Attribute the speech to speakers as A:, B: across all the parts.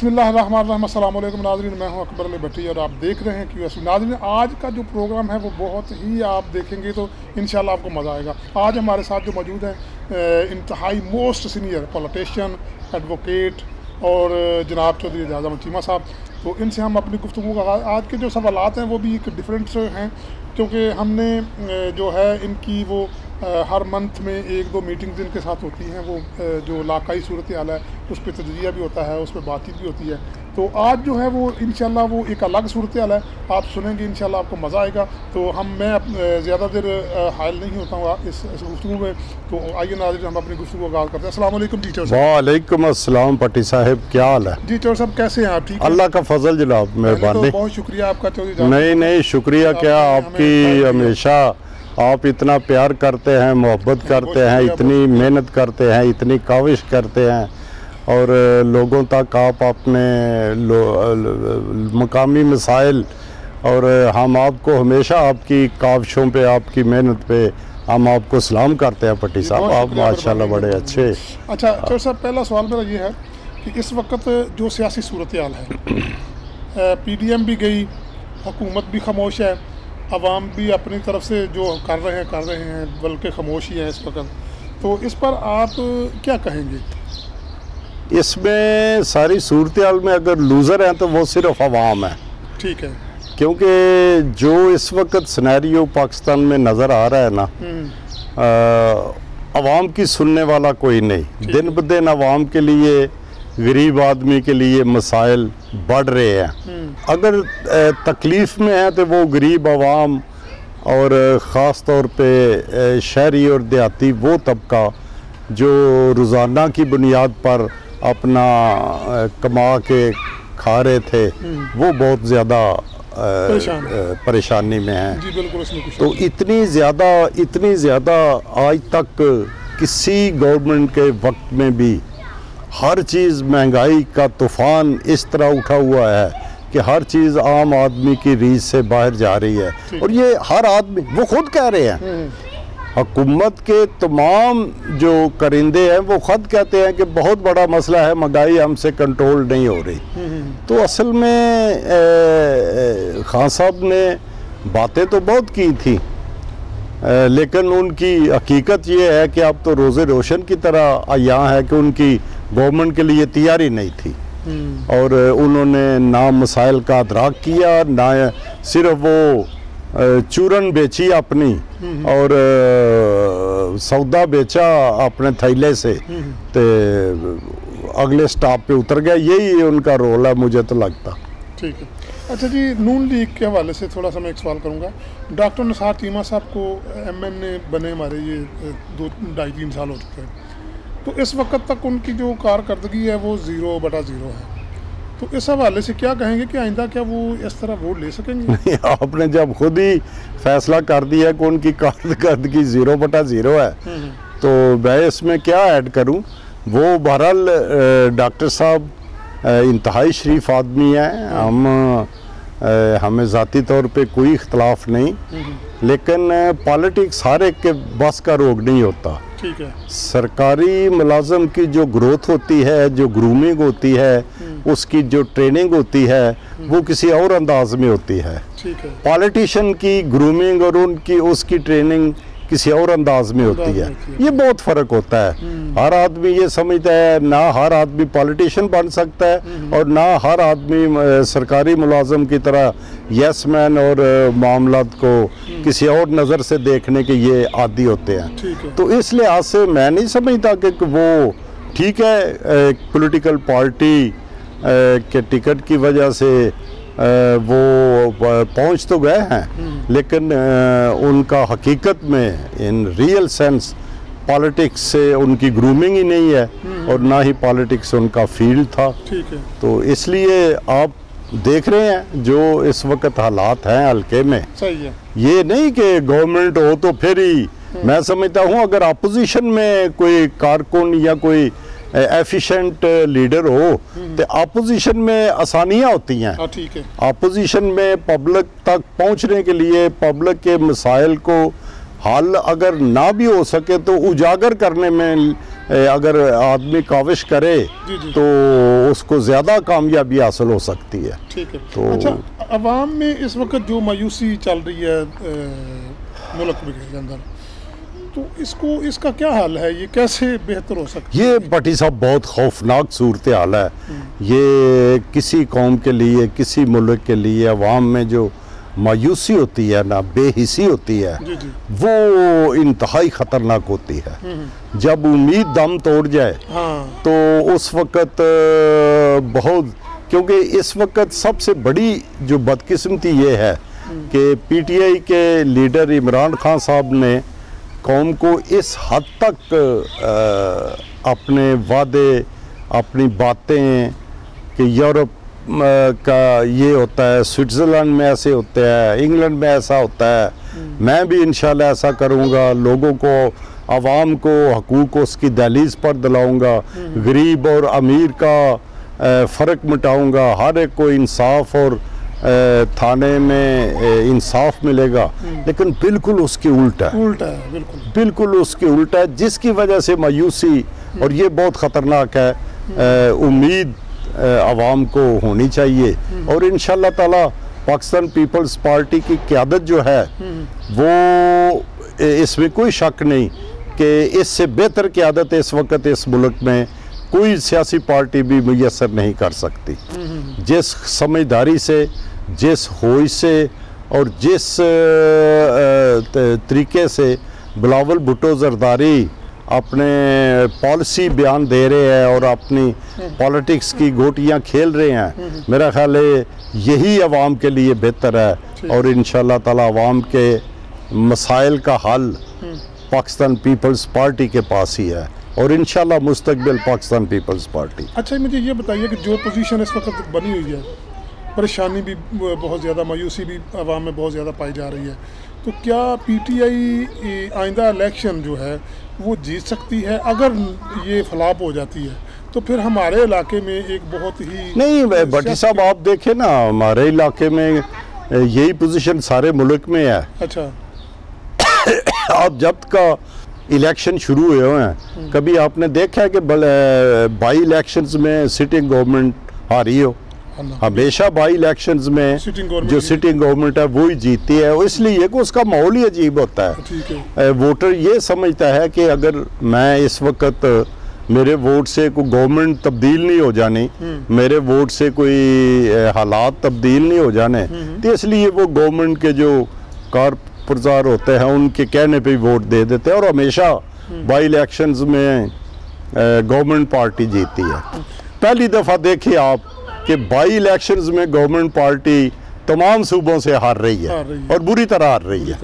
A: बिस्मिल्लाहिर्रहमानिर्रहीम, अस्सलाम वालेकुम नाज़रीन। मैं हूं अकबर अली भट्टी और आप देख रहे हैं QS। नाज़रीन, आज का जो प्रोग्राम है वो बहुत ही आप देखेंगे तो इंशाल्लाह आपको मज़ा आएगा। आज हमारे साथ जो मौजूद हैं इंतहाई मोस्ट सीनियर पॉलिटिशियन, एडवोकेट और जनाब चौधरी एजाज़ अहमद चीमा साहब। तो इनसे हम अपनी गुफ्तगू का आज के जो सवालात हैं वो भी एक डिफरेंट हैं, क्योंकि हमने जो है इनकी वो हर मंथ में 1-2 मीटिंग्स इनके साथ होती हैं। वो जो इलाकाई सूरत हाल है उस पर तजज़िया भी होता है, उस पर बातचीत भी होती है। तो आज जो है वो इंशाल्लाह वो एक अलग सूरत हाल है, आप सुनेंगे इंशाल्लाह आपको मज़ा आएगा। तो मैं ज़्यादा देर हायल नहीं होता हूँ इस गुफ्तगू में। तो आइए नाज़रीन, हम अपनी गुफ्तगू आगाज़ करते हैं। अस्सलाम वालेकुम जी चौधरी साहब।
B: वालेकुम अस्सलाम भट्टी साहब, क्या हाल है?
A: जी चौधरी साहब, कैसे हैं आप? ठीक है,
B: अल्लाह का फजल जनाब, मेहरबानी।
A: बहुत शुक्रिया आपका चौधरी साहब।
B: नहीं शुक्रिया क्या, आपकी हमेशा आप इतना प्यार करते हैं, मोहब्बत करते हैं, इतनी मेहनत करते हैं, इतनी काविश करते हैं और लोगों तक आप अपने मकामी मसाइल, और हम आपको हमेशा आपकी काविशों पे, आपकी मेहनत पे हम आपको सलाम करते हैं भट्टी साहब। आप माशाल्लाह बड़े अच्छे।
A: अच्छा चौधरी साहब, पहला सवाल मेरा ये है कि इस वक्त जो सियासी सूरत हाल है, PDM भी गई, हुकूमत भी खामोश है, अवाम भी अपनी तरफ से जो कर रहे हैं बल्कि खामोश ही है इस वक्त। तो इस पर आप क्या कहेंगे?
B: इसमें सारी सूरत हाल में अगर लूज़र हैं तो वो सिर्फ अवाम है। ठीक है, क्योंकि जो इस वक्त सिनेरियो पाकिस्तान में नज़र आ रहा है ना, अवाम की सुनने वाला कोई नहीं। दिन ब दिन अवाम के लिए, गरीब आदमी के लिए मसाइल बढ़ रहे हैं। अगर तकलीफ़ में है तो वो गरीब अवाम और ख़ास तौर पे शहरी और देहाती वो तबका जो रोज़ाना की बुनियाद पर अपना कमा के खा रहे थे, वो बहुत ज़्यादा परेशानी में है।
A: जी बिल्कुल।
B: तो इतनी ज़्यादा आज तक किसी गवर्नमेंट के वक्त में भी हर चीज़ महंगाई का तूफ़ान इस तरह उठा हुआ है कि हर चीज़ आम आदमी की रीस से बाहर जा रही है। और ये हर आदमी, वो खुद कह रहे हैं, हुकूमत के तमाम जो करिंदे हैं वो खुद कहते हैं कि बहुत बड़ा मसला है, महंगाई हमसे कंट्रोल नहीं हो रही। तो असल में खान साहब ने बातें तो बहुत की थी, लेकिन उनकी हकीकत ये है कि अब तो रोज़े रोशन की तरह यहाँ है कि उनकी गवर्नमेंट के लिए तैयारी नहीं थी और उन्होंने ना मसाइल का अदराक किया, ना सिर्फ वो चूरन बेची अपनी और सौदा बेचा अपने थैले से, तो अगले स्टॉप पे उतर गया। यही उनका रोल है, मुझे तो लगता।
A: ठीक है। अच्छा जी, नून लीग के हवाले से थोड़ा सा मैं एक सवाल करूँगा। डॉक्टर निसार चीमा साहब को MNA बने हमारे ये 2-2.5-3 साल हो चुके हैं। तो इस वक्त तक उनकी जो कारकर्दगी है वो 0/0 है। तो इस हवाले से क्या कहेंगे कि आइंदा क्या वो इस तरह वोट ले सकेंगे?
B: आपने जब खुद ही फैसला कर दिया कि उनकी कारकर्दगी 0/0 है, तो मैं इसमें क्या ऐड करूं? वो बहरहाल डॉक्टर साहब इंतहाई शरीफ आदमी है, हमें ज़ाती तौर पे कोई इख्तलाफ नहीं, लेकिन पॉलिटिक्स हर एक के बस का रोग नहीं होता।
A: ठीक है।
B: सरकारी मुलाजम की जो ग्रोथ होती है, जो ग्रूमिंग होती है, उसकी जो ट्रेनिंग होती है, वो किसी और अंदाज में होती है।
A: ठीक है।
B: पॉलिटिशियन की ग्रूमिंग और उसकी ट्रेनिंग किसी और अंदाज में होती है। ये बहुत फ़र्क होता है। हर आदमी ये समझता है, ना हर आदमी पॉलिटिशियन बन सकता है और ना हर आदमी सरकारी मुलाजम की तरह यस मैन और मामलात को किसी और नज़र से देखने के ये आदी होते हैं। तो इस लिहाज से मैं नहीं समझता कि वो ठीक है, पॉलिटिकल पार्टी के टिकट की वजह से वो पहुंच तो गए हैं, लेकिन उनका हकीकत में इन रियल सेंस पॉलिटिक्स से उनकी ग्रूमिंग ही नहीं है और ना ही पॉलिटिक्स उनका फील्ड था।
A: ठीक है।
B: तो इसलिए आप देख रहे हैं जो इस वक्त हालात हैं हल्के में।
A: सही है।
B: ये नहीं कि गवर्नमेंट हो तो फिर ही, मैं समझता हूँ अगर अपोजिशन में कोई कारकुन या कोई एफिशिएंट लीडर हो तो अपोजिशन में आसानियाँ होती हैं।
A: ठीक है।
B: अपोजिशन में पब्लिक तक पहुंचने के लिए, पब्लिक के मसाइल को हल अगर ना भी हो सके तो उजागर करने में अगर आदमी काविश करे तो उसको ज़्यादा कामयाबी हासिल हो सकती है।
A: ठीक है।
B: तो
A: अच्छा, अवाम में इस वक्त जो मायूसी चल रही है मुल्क के अंदर, तो इसका क्या हाल है, ये कैसे बेहतर हो सकता है?
B: ये भट्टी साहब बहुत खौफनाक सूरत हाल है। ये किसी कौम के लिए, किसी मुल्क के लिए अवाम में जो मायूसी होती है ना, बेहिसी होती है, वो इंतहाई ख़तरनाक होती है। जब उम्मीद दम तोड़ जाए तो उस वक़्त बहुत, क्योंकि इस वक्त सबसे बड़ी जो बदकिस्मती ये है कि पीटीआई के लीडर इमरान खान साहब ने कौम को इस हद तक अपने वादे, अपनी बातें कि यूरोप का ये होता है, स्विट्ज़रलैंड में ऐसे होते हैं, इंग्लैंड में ऐसा होता है, मैं भी इंशाल्लाह ऐसा करूँगा, लोगों को, आवाम को हकूक़ उसकी दहलीज़ पर दिलाऊँगा, गरीब और अमीर का फ़र्क मिटाऊँगा, हर एक को इंसाफ और थाने में इंसाफ मिलेगा। लेकिन बिल्कुल उसके उल्टा है, बिल्कुल उसके उल्टा है, जिसकी वजह से मायूसी, और ये बहुत ख़तरनाक है। उम्मीद आवाम को होनी चाहिए और इंशाल्लाह ताला पाकिस्तान पीपल्स पार्टी की क़यादत जो है वो, इसमें कोई शक नहीं कि इससे बेहतर क़यादत इस वक्त इस मुल्क में कोई सियासी पार्टी भी मुयस्सर नहीं कर सकती। जिस समझदारी से, जिस होश से और जिस तरीके से बिलावल भुट्टो जरदारी अपने पॉलिसी बयान दे रहे हैं और अपनी पॉलिटिक्स की गोटियां खेल रहे हैं, मेरा ख्याल है यही अवाम के लिए बेहतर है। और इंशाल्लाह ताला अवाम के मसाइल का हल पाकिस्तान पीपल्स पार्टी के पास ही है और इंशाल्लाह मुस्तकबिल पाकिस्तान पीपल्स पार्टी।
A: अच्छा, मुझे ये बताइए कि जो पोजीशन इस वक्त बनी हुई है, परेशानी भी बहुत ज़्यादा, मायूसी भी आवाम में बहुत ज़्यादा पाई जा रही है, तो क्या पीटीआई आइंदा इलेक्शन जो है वो जीत सकती है? अगर ये फ्लॉप हो जाती है तो फिर हमारे इलाके में एक बहुत ही
B: नहीं, भट्टी साहब आप देखें ना, हमारे इलाके में यही पोजीशन सारे मुल्क में है।
A: अच्छा।
B: आप जब का इलेक्शन शुरू हुए हैं, कभी आपने देखा है कि बाई इलेक्शंस में सिटिंग गवर्नमेंट हारी हो? हमेशा बाई इलेक्शंस में जो सिटिंग गवर्नमेंट है वो ही जीतती है, इसलिए कि उसका माहौल ही अजीब होता है। वोटर ये समझता है कि अगर मैं इस वक्त, मेरे वोट से कोई गवर्नमेंट तब्दील नहीं हो जानी, मेरे वोट से कोई हालात तब्दील नहीं हो जाने, तो इसलिए वो गवर्नमेंट के जो कारपुरजार होते हैं उनके कहने पे वोट दे देते हैं और हमेशा बाई इलेक्शंस में गवर्नमेंट पार्टी जीतती है। पहली दफ़ा देखिए आप कि बाई इलेक्शंस में गवर्नमेंट पार्टी तमाम सूबों से हार रही है और बुरी तरह हार रही है।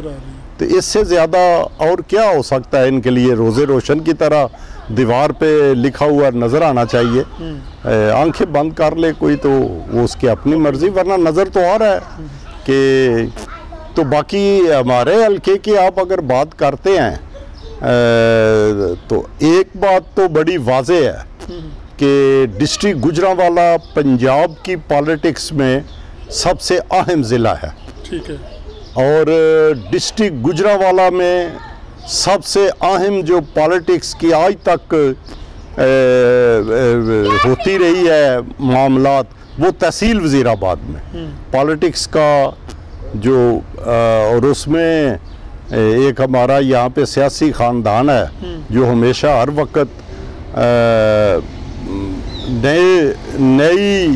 B: तो इससे ज़्यादा और क्या हो सकता है इनके लिए? रोज़े रोशन की तरह दीवार पे लिखा हुआ नज़र आना चाहिए, आंखें बंद कर ले कोई तो वो उसकी अपनी मर्ज़ी, वरना नज़र तो आ रहा है कि। तो बाकी हमारे हल्के की आप अगर बात करते हैं तो एक बात तो बड़ी वाज़े है कि डिस्ट्रिक्ट गुजरांवाला पंजाब की पॉलिटिक्स में सबसे अहम ज़िला है।
A: ठीक है।
B: और डिस्ट्रिक्ट गुजरांवाला में सबसे अहम जो पॉलिटिक्स की आज तक होती रही है मामलात, वो तहसील वज़ीराबाद में पॉलिटिक्स का जो और उसमें एक हमारा यहाँ पे सियासी ख़ानदान है जो हमेशा हर वक्त नई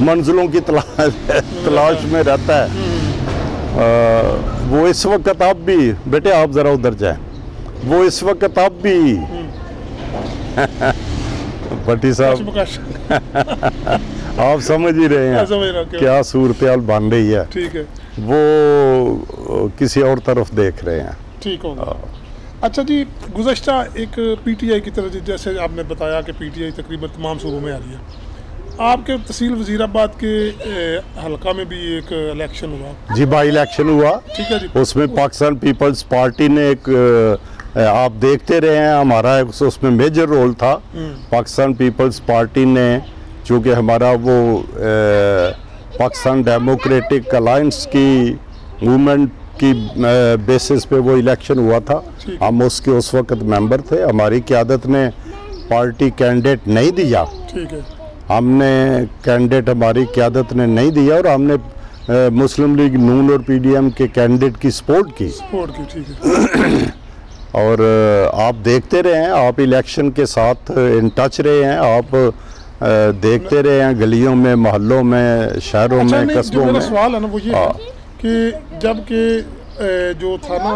B: मंजिलों की तलाश में रहता है। वो इस वक्त आप भी, बेटे आप ज़रा उधर जाएं, वो इस वक्त आप भी भट्टी साहब आप समझ ही रहे हैं क्या सूरत हाल बन रही है।
A: ठीक है।
B: वो किसी और तरफ देख रहे हैं।
A: ठीक होगा। अच्छा जी, गुज़श्ता एक पीटीआई की तरह, जैसे आपने बताया कि पीटीआई तकरीबन तमाम सूबों में आ रही है, आपके तहसील वज़ीराबाद के हल्का में भी एक इलेक्शन हुआ।
B: जी, बाई इलेक्शन हुआ।
A: ठीक है जी।
B: उसमें पाकिस्तान पीपल्स पार्टी ने एक, आप देखते रहे हैं, हमारा उसमें मेजर रोल था। पाकिस्तान पीपल्स पार्टी ने, चूँकि हमारा वो पाकिस्तान डेमोक्रेटिक अलायंस की मूवमेंट की बेसिस पे वो इलेक्शन हुआ था, हम उसके उस वक्त मेंबर थे। हमारी क़यादत ने पार्टी कैंडिडेट नहीं दिया,
A: ठीक है,
B: हमने कैंडिडेट हमारी क़यादत ने नहीं दिया और हमने मुस्लिम लीग नून और पीडीएम के कैंडिडेट की सपोर्ट की,
A: ठीक है।
B: और आप देखते रहे हैं, आप इलेक्शन के साथ इन टच रहे हैं, आप देखते रहे हैं गलियों में, मोहल्लों में, शहरों में, कस्बों में।
A: मेरा सवाल है ना वो ये है कि जब के जो था ना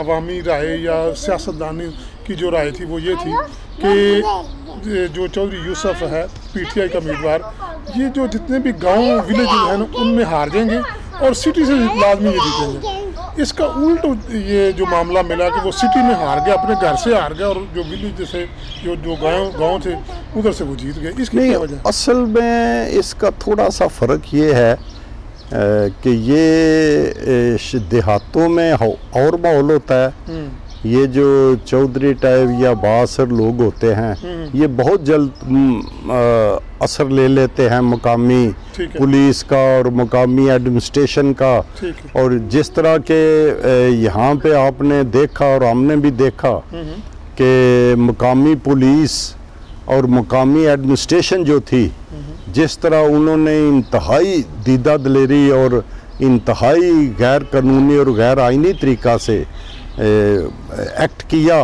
A: अवामी राय या सियासतदानी की जो राय थी वो ये थी कि जो चौधरी यूसुफ है पीटीआई का उम्मीदवार, ये जो जितने भी गांव विलेज हैं ना उनमें हार जाएंगे और सिटी से लाजमी ये जीतेंगे। इसका उल्ट ये जो मामला मिला कि वो सिटी में हार गया, अपने घर से हार गया, और जो विलेज से जो गाँव थे उधर से वो जीत गए। इसकी क्या वजह?
B: असल में इसका थोड़ा सा फ़र्क ये है कि ये देहातों में और माहौल होता है, ये जो चौधरी टाइप या बासर लोग होते हैं ये बहुत जल्द असर ले लेते हैं मुकामी पुलिस का और मुकामी एडमिनिस्ट्रेशन का। और जिस तरह के यहाँ पे आपने देखा और हमने भी देखा कि मुकामी पुलिस और मुकामी एडमिनिस्ट्रेशन जो थी, जिस तरह उन्होंने इंतहाई दीदा दिलेरी और इंतहाई गैर कानूनी और गैर आइनी तरीक़ा से एक्ट किया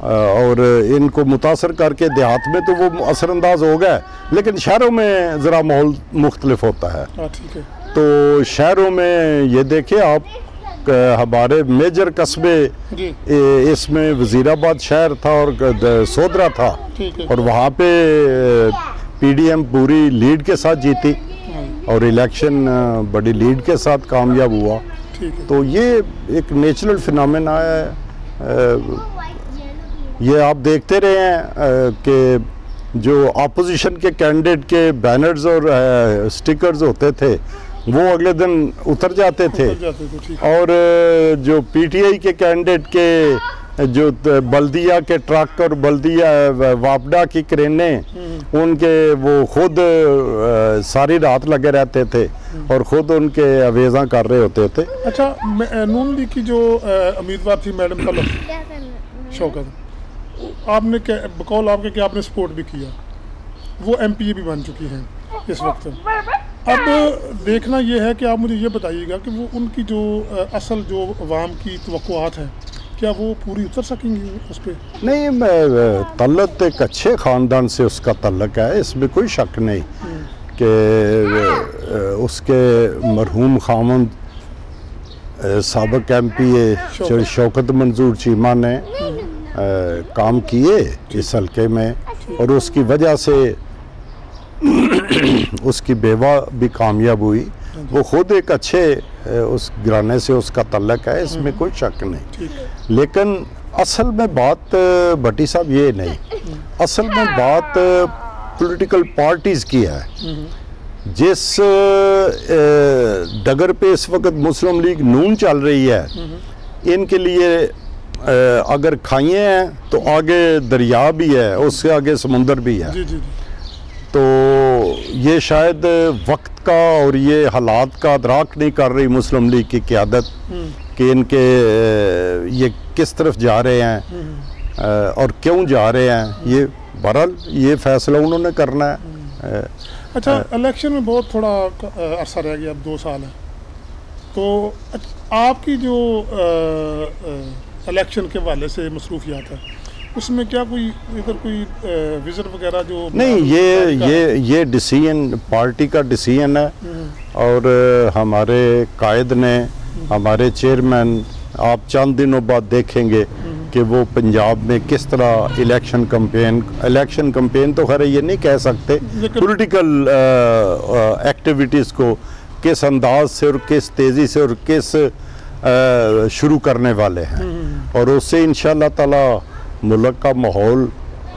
B: और इनको मुतासर करके देहात में तो वो असरअंदाज हो गए, लेकिन शहरों में ज़रा माहौल मुख्तलिफ होता है।
A: ठीक है।
B: तो शहरों में ये देखिए आप, हमारे मेजर कस्बे इसमें वज़ीराबाद शहर था और सोदरा था, और वहाँ पे पीडीएम पूरी लीड के साथ जीती और इलेक्शन बड़ी लीड के साथ कामयाब हुआ। तो ये एक नेचुरल फिनोमेना है। ये आप देखते रहे हैं कि जो अपोजिशन के कैंडिडेट के बैनर्स और स्टिकर्स होते थे वो अगले दिन उतर जाते थे, और जो पीटीआई के कैंडिडेट के जो बल्दिया के ट्रक और बल्दिया वापडा की क्रेनें उनके वो खुद सारी रात लगे रहते थे और ख़ुद उनके अवेज़ा कर रहे होते थे।
A: अच्छा, नून लीग की जो उम्मीदवार थी मैडम तलब शौकत, आपने बकौल आपके कि आपने सपोर्ट भी किया, वो एमपीए भी बन चुकी हैं इस वक्त। अब देखना ये है कि आप मुझे ये बताइएगा कि वो उनकी जो असल जो अवाम की तवक्कुआत है, क्या वो पूरी उतर सकेंगी उस पर?
B: नहीं, तल्लत एक अच्छे ख़ानदान से उसका तल्लक है, इसमें कोई शक नहीं कि उसके मरहूम खामंद साबिक एमपीए शौकत मंजूर चीमा ने काम किए इस हल्के में, और उसकी वजह से उसकी बेवा भी कामयाब हुई। वो खुद एक अच्छे उस घराने से उसका तल्लक है, इसमें कोई शक नहीं। लेकिन असल में बात भट्टी साहब ये नहीं, असल में बात पॉलिटिकल पार्टीज़ की है। जिस डगर पे इस वक्त मुस्लिम लीग नून चल रही है, इनके लिए अगर खाइयाँ हैं तो आगे दरिया भी है, उससे आगे समुंदर भी है। तो ये शायद वक्त का और ये हालात का अदराक नहीं कर रही मुस्लिम लीग की क़यादत कि इनके ये किस तरफ जा रहे हैं और क्यों जा रहे हैं। ये बहरहाल ये फैसला उन्होंने करना है।
A: अच्छा, इलेक्शन में बहुत थोड़ा अरसा रह गया, अब 2 साल है, तो आपकी जो इलेक्शन के हवाले से मसरूफियात है उसमें क्या कोई इधर कोई विज़न वगैरह जो
B: नहीं? ये डिसीजन पार्टी का डिसीजन है, और हमारे कायद ने, हमारे चेयरमैन, आप चंद दिनों बाद देखेंगे कि वो पंजाब में किस तरह इलेक्शन कंपेन तो खैर ये नहीं कह सकते, पॉलिटिकल एक्टिविटीज़ को किस अंदाज से और किस तेज़ी से और किस शुरू करने वाले हैं, और उससे इंशाअल्लाह ताला मुल्क का माहौल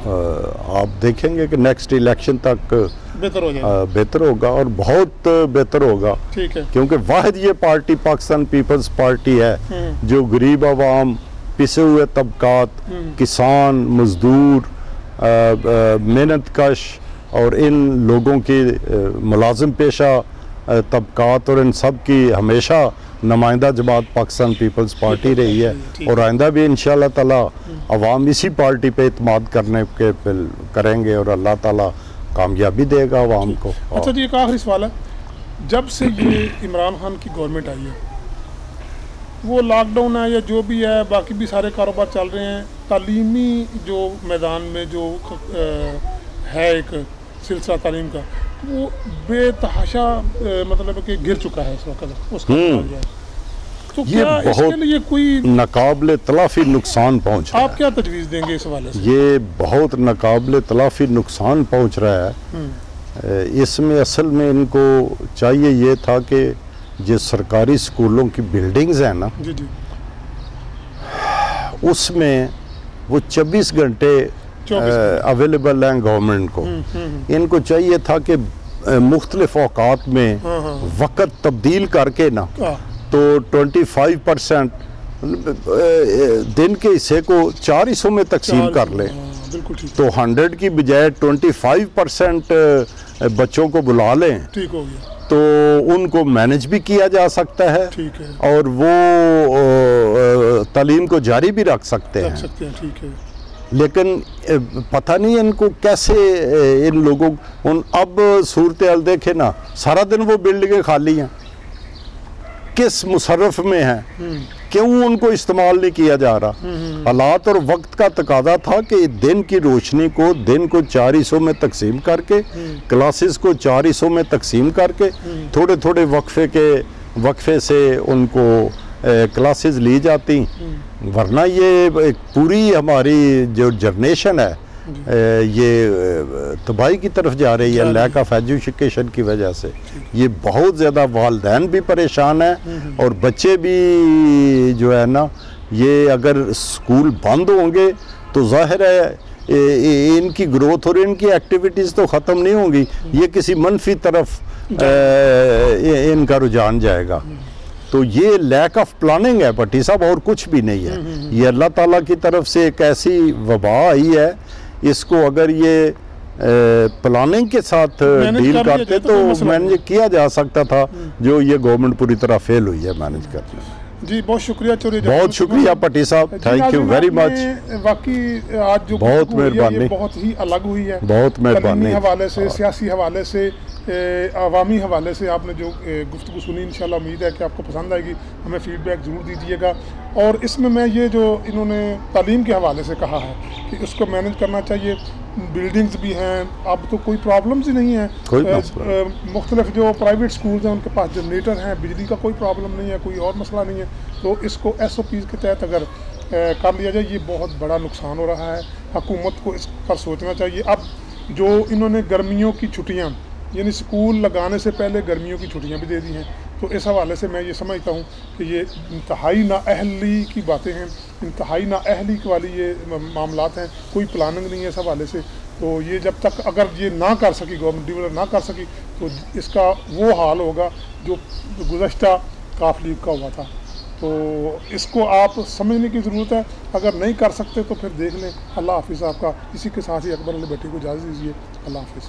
B: आप देखेंगे कि नेक्स्ट इलेक्शन तक बेहतर होगा और बहुत बेहतर होगा।
A: ठीक है।
B: क्योंकि वाहिद ये पार्टी पाकिस्तान पीपल्स पार्टी है जो गरीब आवाम, पिसे हुए तबकात, किसान, मजदूर, मेहनत कश और इन लोगों की मुलाजिम पेशा तबकात और इन सब की हमेशा नुमाइंदा जमात पाकिस्तान पीपल्स पार्टी रही है और आइंदा भी इंशाल्लाह ताला अवाम इसी पार्टी पे इत्माद करने के करेंगे और अल्लाह ताला कामयाबी देगा अवाम को।
A: अच्छा जी, एक आखिरी सवाल है, जब से ये इमरान खान की गवर्नमेंट आई है, वो लॉकडाउन है या जो भी है, बाकी भी सारे कारोबार चल रहे हैं, तालीमी जो मैदान में जो है एक सिलसिला तालीम का, वो बेतहाशा मतलब कि गिर चुका है इस वक्त उसका। तो
B: ये
A: क्या इसके लिए कोई
B: नाकाबिले तलाफी नुकसान पहुंच रहा है?
A: आप क्या तजवीज़ देंगे इस हवाले से?
B: ये बहुत नाकाबिले तलाफी नुकसान पहुंच रहा है। इसमें असल में इनको चाहिए ये था कि जो सरकारी स्कूलों की बिल्डिंग्स हैं ना,
A: जी जी,
B: उसमें वो 24 घंटे अवेलेबल हैं गवर्नमेंट को। इनको चाहिए था कि मुख्तलिफ औकात में वक़्त तब्दील करके ना तो 25% दिन के हिस्से को 4 हिस्सों में तकसीम कर लें, तो 100 की बजाय 25% बच्चों को बुला लें,
A: ठीक हो गया,
B: तो उनको मैनेज भी किया जा सकता है,
A: ठीक है,
B: और वो तालीम को जारी भी रख सकते हैं।
A: ठीक है।
B: लेकिन पता नहीं इनको कैसे इन लोगों अब सूरत हाल देखे ना, सारा दिन वो बिल्डिंगें खाली हैं, किस मुसर्रफ में है, क्यों उनको इस्तेमाल नहीं किया जा रहा? हालात और वक्त का तकादा था कि दिन की रोशनी को दिन को 4 हिस्सों में तकसीम करके, क्लासेस को 4 हिस्सों में तकसीम करके, थोड़े थोड़े वक्फे से उनको क्लासेस ली जाती, वरना ये पूरी हमारी जो जनरेशन है ये तबाही की तरफ जा रही है लैक ऑफ एजुकेशन की वजह से। ये बहुत ज़्यादा वालिदैन भी परेशान है और बच्चे भी जो है ना, ये अगर स्कूल बंद होंगे तो जाहिर है इनकी ग्रोथ और इनकी एक्टिविटीज़ तो ख़त्म नहीं होंगी, ये किसी मनफी तरफ इनका रुझान जाएगा। तो ये लैक ऑफ प्लानिंग है भट्टी साहब, और कुछ भी नहीं है। ये अल्लाह ताला की तरफ से एक ऐसी वबा आई है, इसको अगर ये प्लानिंग के साथ डील करते तो मैनेज किया जा सकता था, जो ये गवर्नमेंट पूरी तरह फेल हुई है मैनेज करने में।
A: जी बहुत शुक्रिया चौधरी,
B: बहुत शुक्रिया पट्टी साहब, थैंक यू वेरी मच।
A: वाकई आज जो
B: बहुत मेहरबानी,
A: बहुत ही अलग हुई है,
B: बहुत मेहरबानी।
A: हवाले से, सियासी हवाले से, अवामी हवाले से आपने जो गुफ्तगू सुनी, इंशाल्लाह उम्मीद है कि आपको पसंद आएगी। हमें फीडबैक ज़रूर दीजिएगा। और इसमें मैं ये जो इन्होंने तालीम के हवाले से कहा है कि उसको मैनेज करना चाहिए, बिल्डिंग्स भी हैं, अब तो कोई प्रॉब्लम्स ही नहीं है। मुख्तलिफ जो प्राइवेट स्कूल्स हैं उनके पास जनरेटर हैं, बिजली का कोई प्रॉब्लम नहीं है, कोई और मसला नहीं है। तो इसको SOPs के तहत अगर कर लिया जाए, ये बहुत बड़ा नुकसान हो रहा है, हुकूमत को इस पर सोचना चाहिए। अब जो इन्होंने गर्मियों की छुट्टियाँ, यानी स्कूल लगाने से पहले गर्मियों की छुट्टियाँ भी दे दी हैं, तो इस हवाले से मैं ये समझता हूँ कि ये इंतहाई नाअहली की बातें हैं, इंतहाई नाअहली वाली ये मामलात हैं, कोई प्लानिंग नहीं है इस हवाले से। तो ये जब तक अगर ये ना कर सकी, गवर्नमेंट डिवेलप ना कर सकी, तो इसका वो हाल होगा जो गुज़श्ता काफ लीग का हुआ था। तो इसको आप समझने की ज़रूरत है, अगर नहीं कर सकते तो फिर देख लें। अल्लाह हाफिज़ आपका। इसी के साथ ही अकबर अली भट्टी को इजाज़त दीजिए। अल्लाह हाफिज़।